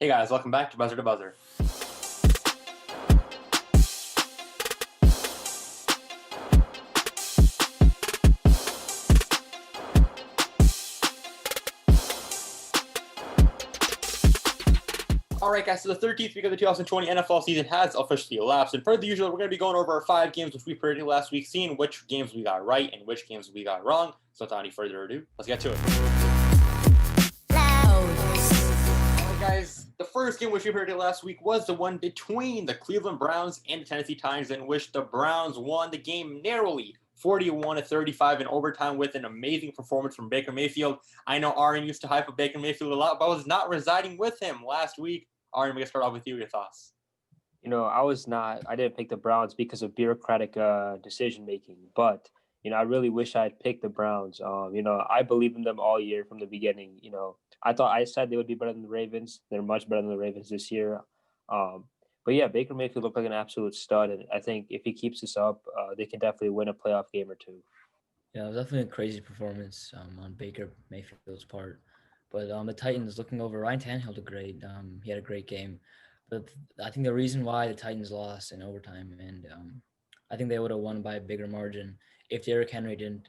Hey guys, welcome back to Buzzer to Buzzer. All right, guys, so the 13th week of the 2020 NFL season has officially elapsed. And per the usual, we're going to be going over our 5 games which we predicted last week, seeing which games we got right and which games we got wrong. So without any further ado, let's get to it. All right, guys, the first game which we predicted last week was the one between the Cleveland Browns and the Tennessee Titans, in which the Browns won the game narrowly, 41-35 in overtime, with an amazing performance from Baker Mayfield. I know Aaron used to hype up Baker Mayfield a lot, but was not residing with him last week. Aaron, we can start off with you. Your thoughts? I didn't pick the Browns because of bureaucratic decision making, but I really wish I had picked the Browns. I believed in them all year from the beginning. I said they would be better than the Ravens. They're much better than the Ravens this year. But yeah, Baker Mayfield looked like an absolute stud, and I think if he keeps this up, they can definitely win a playoff game or two. Yeah, it was definitely a crazy performance on Baker Mayfield's part. But the Titans, looking over, Ryan Tannehill did great. He had a great game. But I think the reason why the Titans lost in overtime, and I think they would have won by a bigger margin if Derrick Henry didn't,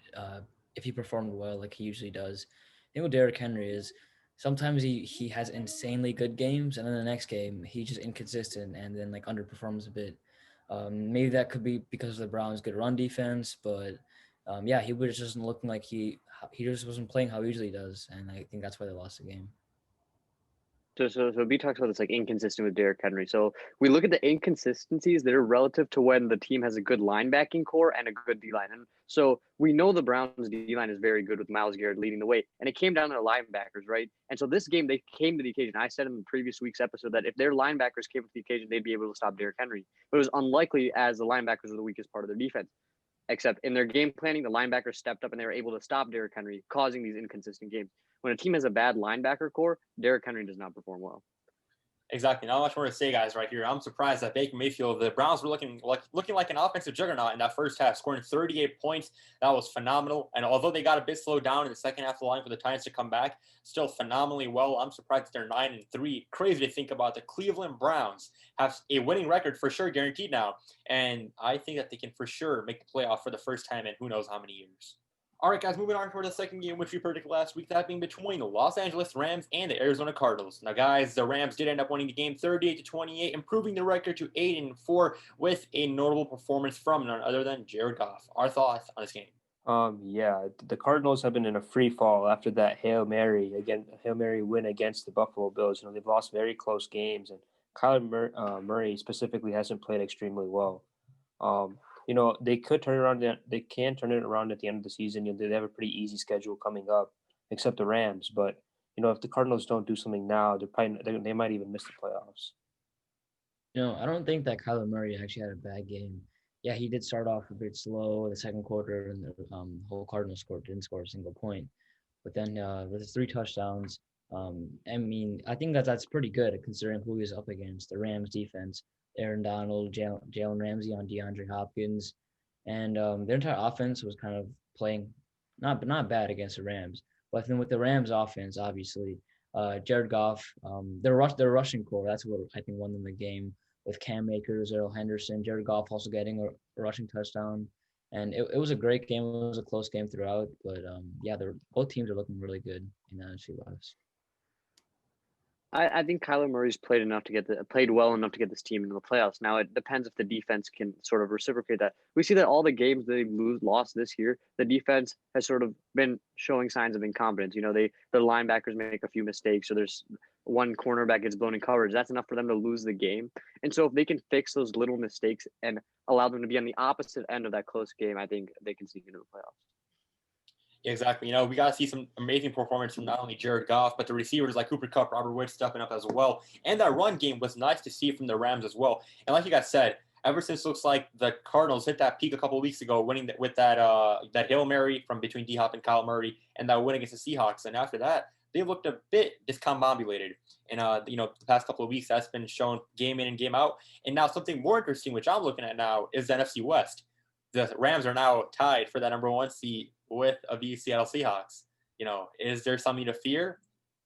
if he performed well like he usually does. I think what Derrick Henry is, sometimes he has insanely good games, and then the next game he's just inconsistent and then like underperforms a bit. Maybe that could be because of the Browns' good run defense, but he was just looking like he just wasn't playing how he usually does, and I think that's why they lost the game. So B talks about this like inconsistent with Derrick Henry. So we look at the inconsistencies that are relative to when the team has a good linebacking core and a good D line. And so we know the Browns D line is very good with Myles Garrett leading the way, and it came down to the linebackers, right? And so this game they came to the occasion. I said in the previous week's episode that if their linebackers came to the occasion, they'd be able to stop Derrick Henry. But it was unlikely, as the linebackers were the weakest part of their defense. Except in their game planning, the linebackers stepped up and they were able to stop Derrick Henry, causing these inconsistent games. When a team has a bad linebacker core, Derrick Henry does not perform well. Exactly. Not much more to say, guys, right here. I'm surprised that Baker Mayfield, the Browns were looking like an offensive juggernaut in that first half, scoring 38 points. That was phenomenal. And although they got a bit slowed down in the second half of the line for the Titans to come back, still phenomenally well. I'm surprised that they're 9-3. Crazy to think about. The Cleveland Browns have a winning record for sure, guaranteed now. And I think that they can for sure make the playoff for the first time in who knows how many years. All right, guys, moving on for the second game, which we predicted last week, that being between the Los Angeles Rams and the Arizona Cardinals. Now, guys, the Rams did end up winning the game 38-28, improving the record to 8-4 with a notable performance from none other than Jared Goff. Our thoughts on this game? The Cardinals have been in a free fall after that Hail Mary win against the Buffalo Bills. They've lost very close games, and Kyler Murray specifically hasn't played extremely well. They could turn it around. They can turn it around at the end of the season. They have a pretty easy schedule coming up, except the Rams. But if the Cardinals don't do something now, they might even miss the playoffs. I don't think that Kyler Murray actually had a bad game. Yeah, he did start off a bit slow in the second quarter, and the whole Cardinals didn't score a single point. But then with his 3 touchdowns, I think that's pretty good considering who he was up against. The Rams defense, Aaron Donald, Jalen Ramsey on DeAndre Hopkins, and their entire offense was kind of playing not bad against the Rams. But then with the Rams offense, obviously, Jared Goff, their rushing core, that's what I think won them the game, with Cam Akers, Earl Henderson, Jared Goff also getting a rushing touchdown. And it was a great game. It was a close game throughout. But, both teams are looking really good in the NFC West. I think Kyler Murray's played well enough to get this team into the playoffs. Now it depends if the defense can sort of reciprocate that. We see that all the games they lost this year, the defense has sort of been showing signs of incompetence. The linebackers make a few mistakes, or there's one cornerback gets blown in coverage. That's enough for them to lose the game. And so if they can fix those little mistakes and allow them to be on the opposite end of that close game, I think they can sneak into the playoffs. Yeah, exactly. We got to see some amazing performance from not only Jared Goff, but the receivers like Cooper Kupp, Robert Woods stepping up as well. And that run game was nice to see from the Rams as well. And like you guys said, ever since it looks like the Cardinals hit that peak a couple of weeks ago, winning with that Hail Mary from between D-Hop and Kyle Murray, and that win against the Seahawks. And after that, they looked a bit discombobulated. And, the past couple of weeks, that's been shown game in and game out. And now something more interesting, which I'm looking at now, is the NFC West. The Rams are now tied for that number 1 seat with the Seattle Seahawks. Is there something to fear?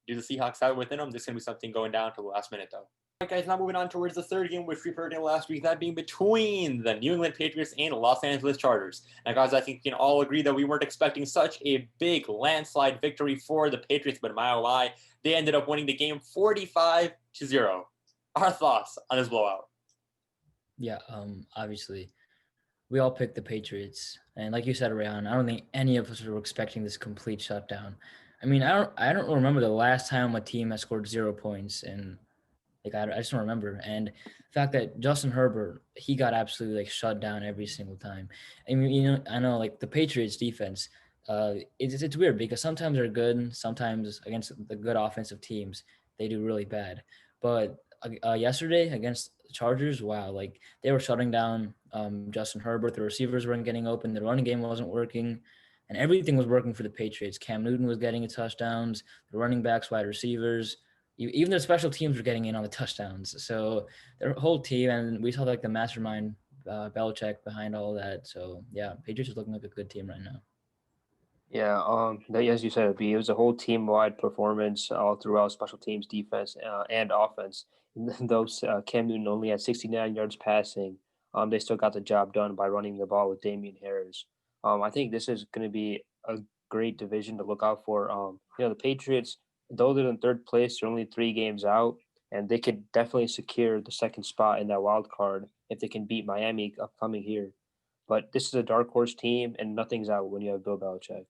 do the Seahawks have it within them? This is going to be something going down to the last minute, though. All right, guys, now moving on towards the third game, which we heard in last week, that being between the New England Patriots and the Los Angeles Chargers. Now, guys, I think we can all agree that we weren't expecting such a big landslide victory for the Patriots, but my oh my, they ended up winning the game 45-0. Our thoughts on this blowout? Yeah, obviously, we all picked the Patriots, and like you said, Ryan, I don't think any of us were expecting this complete shutdown. I mean, I don't remember the last time a team has scored 0 points, and I just don't remember. And the fact that Justin Herbert, he got absolutely like shut down every single time. I mean, I know like the Patriots defense, it's weird because sometimes they're good, sometimes against the good offensive teams they do really bad. But yesterday against the Chargers, wow, like they were shutting down Justin Herbert. The receivers weren't getting open. The running game wasn't working. And everything was working for the Patriots. Cam Newton was getting touchdowns, the running backs, wide receivers, even their special teams were getting in on the touchdowns. So their whole team, and we saw like the mastermind Belichick behind all that. So yeah, Patriots is looking like a good team right now. Yeah, as you said, it was a whole team-wide performance all throughout special teams, defense, and offense. Those Cam Newton only had 69 yards passing. They still got the job done by running the ball with Damian Harris. I think this is going to be a great division to look out for. The Patriots, though they're in third place, they're only 3 games out, and they could definitely secure the second spot in that wild card if they can beat Miami upcoming here. But this is a dark horse team, and nothing's out when you have Bill Belichick.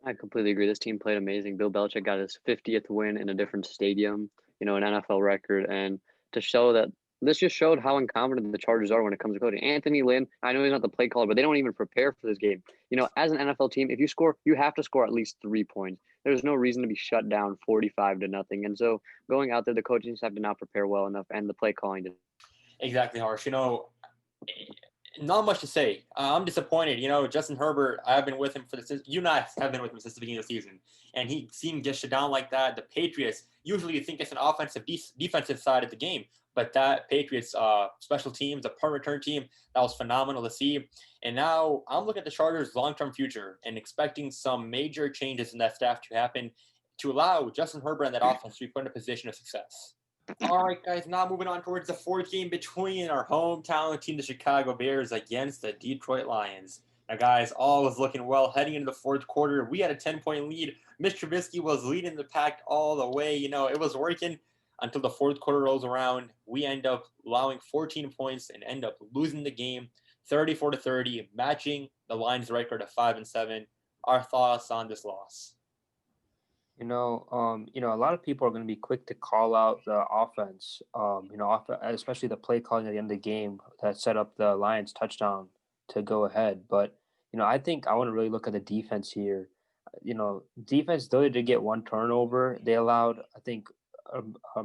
I completely agree. This team played amazing. Bill Belichick got his 50th win in a different stadium, an NFL record. And to show that this just showed how incompetent the Chargers are when it comes to coaching. Anthony Lynn, I know he's not the play caller, but they don't even prepare for this game. As an NFL team, if you score, you have to score at least 3 points. There's no reason to be shut down 45-0. And so going out there, the coaches have to not prepare well enough, and the play calling did. Exactly, Harsh. Not much to say. I'm disappointed. Justin Herbert, I've been with him you and I have been with him since the beginning of the season, and he seemed get shut down like that. The Patriots, usually you think it's an offensive, defensive side of the game, but that Patriots special teams, the punt return team, that was phenomenal to see. And now I'm looking at the Chargers' long-term future and expecting some major changes in that staff to happen to allow Justin Herbert and that offense to be put in a position of success. All right, guys, now moving on towards the fourth game between our hometown team, the Chicago Bears, against the Detroit Lions. Now, guys, all was looking well heading into the fourth quarter. We had a 10-point lead. Mitch Trubisky was leading the pack all the way. It was working until the fourth quarter rolls around. We end up allowing 14 points and end up losing the game 34-30, matching the Lions' record of 5-7. Our thoughts on this loss? A lot of people are going to be quick to call out the offense, especially the play calling at the end of the game that set up the Lions touchdown to go ahead. But, I think I want to really look at the defense here. Defense, though they did get one turnover, they allowed, I think,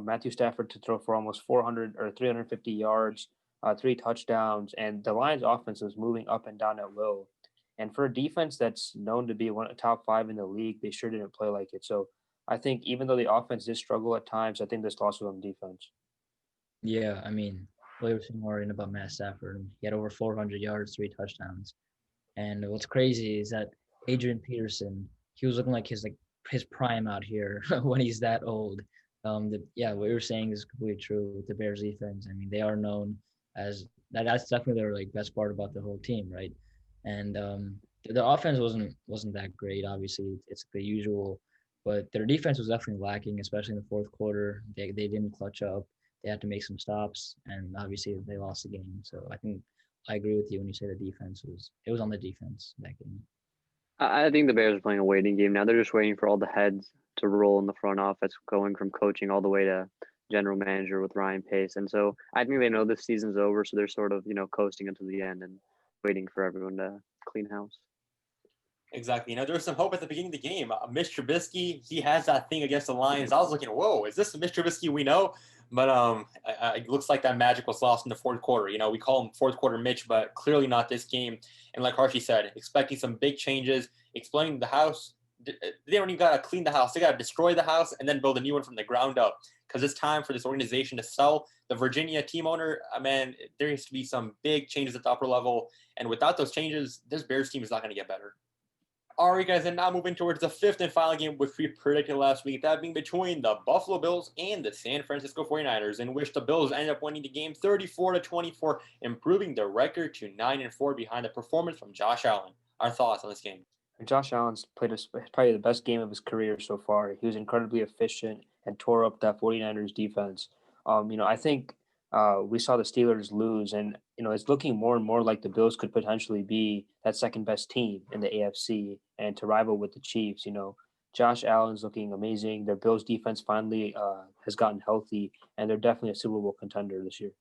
Matthew Stafford to throw for almost 400 or 350 yards, 3 touchdowns, and the Lions offense was moving up and down at will. And for a defense that's known to be top 5 in the league, they sure didn't play like it. So I think even though the offense did struggle at times, I think this loss was on defense. Yeah, I mean, we were worrying about Matt Stafford. He had over 400 yards, 3 touchdowns. And what's crazy is that Adrian Peterson, he was looking like his prime out here when he's that old. What you're saying is completely true with the Bears defense. I mean, they are known as that's definitely their best part about the whole team, right? And the offense wasn't that great. Obviously, it's the usual, but their defense was definitely lacking, especially in the fourth quarter. They didn't clutch up. They had to make some stops, and obviously they lost the game. So I think I agree with you when you say the defense was on the defense that game. I think the Bears are playing a waiting game now. They're just waiting for all the heads to roll in the front office, going from coaching all the way to general manager with Ryan Pace. And so I think they know this season's over, so they're sort of coasting until the end and waiting for everyone to clean house. Exactly. There was some hope at the beginning of the game. Mitch Trubisky, he has that thing against the Lions. I was looking, whoa, is this the Mitch Trubisky we know? But it looks like that magic was lost in the fourth quarter. We call him fourth quarter Mitch, but clearly not this game. And like Harshy said, expecting some big changes, explaining the house. They don't even got to clean the house. They got to destroy the house and then build a new one from the ground up. Because it's time for this organization to sell. The Virginia team owner, there needs to be some big changes at the upper level. And without those changes, this Bears team is not going to get better. All right, guys, and now moving towards the fifth and final game, which we predicted last week, that being between the Buffalo Bills and the San Francisco 49ers, in which the Bills ended up winning the game 34-24, improving their record to 9-4 behind the performance from Josh Allen. Our thoughts on this game? Josh Allen's played probably the best game of his career so far. He was incredibly efficient and tore up that 49ers defense. I think we saw the Steelers lose, and it's looking more and more like the Bills could potentially be that second best team in the AFC and to rival with the Chiefs. Josh Allen's looking amazing. Their Bills defense finally has gotten healthy, and they're definitely a Super Bowl contender this year.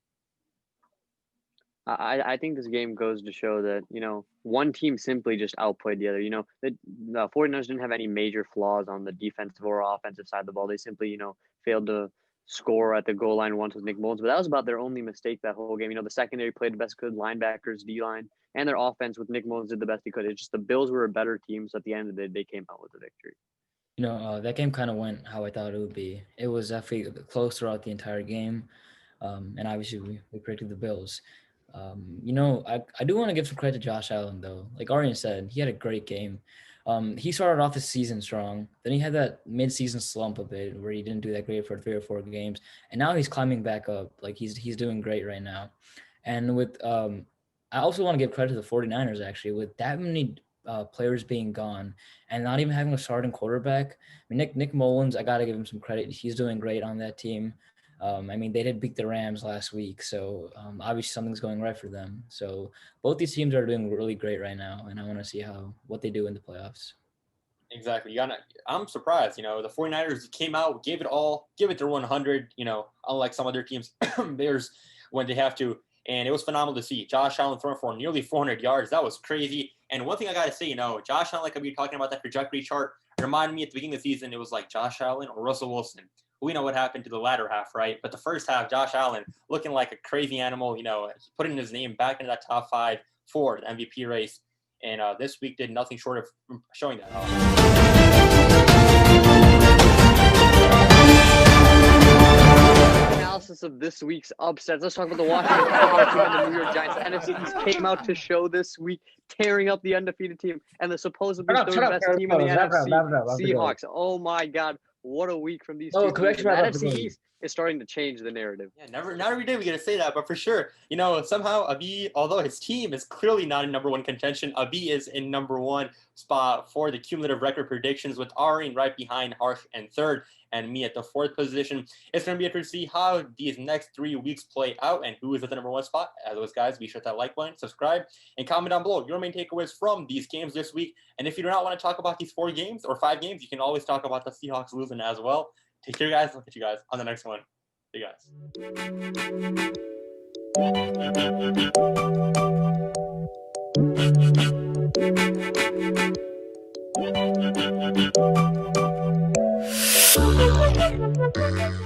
I think this game goes to show that, one team simply just outplayed the other. The 49ers didn't have any major flaws on the defensive or offensive side of the ball. They simply, failed to score at the goal line once with Nick Mullins, but that was about their only mistake that whole game. The secondary played the best could, linebackers, D-line, and their offense with Nick Mullins did the best he could. It's just the Bills were a better team, so at the end of the day, they came out with a victory. That game kind of went how I thought it would be. It was definitely close throughout the entire game, and obviously we predicted the Bills. I do want to give some credit to Josh Allen, though. Like Arian said, he had a great game. He started off the season strong. Then he had that mid-season slump a bit where he didn't do that great for 3 or 4 games. And now he's climbing back up. Like he's doing great right now. And with I also want to give credit to the 49ers, actually, with that many players being gone and not even having a starting quarterback. I mean, Nick Mullins, I got to give him some credit. He's doing great on that team. They did beat the Rams last week, so obviously something's going right for them. So both these teams are doing really great right now, and I want to see what they do in the playoffs. Exactly. I'm surprised. The 49ers came out, gave it their 100. Unlike some other teams, Bears when they have to, and it was phenomenal to see. Josh Allen throwing for nearly 400 yards. That was crazy. And one thing I gotta say, Josh Allen, like we were talking about that trajectory chart, reminded me at the beginning of the season, it was like Josh Allen or Russell Wilson. We know what happened to the latter half, right? But the first half, Josh Allen looking like a crazy animal, he putting his name back into that top 5 for the MVP race. And this week did nothing short of showing that. Analysis of this week's upsets. Let's talk about the Washington Football Team and the New York Giants. The NFC East came out to show this week, tearing up the undefeated team and the supposedly third best team in the NFC, Seahawks. Oh my God. What a week from these two teams. The NFC East is starting to change the narrative. Yeah, not every day we get to say that, but for sure, somehow Abi, although his team is clearly not in number 1 contention, Abi is in number 1 spot for the cumulative record predictions, with Arian right behind Harsh and 3rd, and me at the 4th position. It's going to be interesting to see how these next 3 weeks play out and who is at the number 1 spot. As always, guys, be sure to hit that like button, subscribe, and comment down below your main takeaways from these games this week. And if you do not want to talk about these 4 games or 5 games, you can always talk about the Seahawks losing as well. Take care, guys. Look at you guys on the next one. See you guys.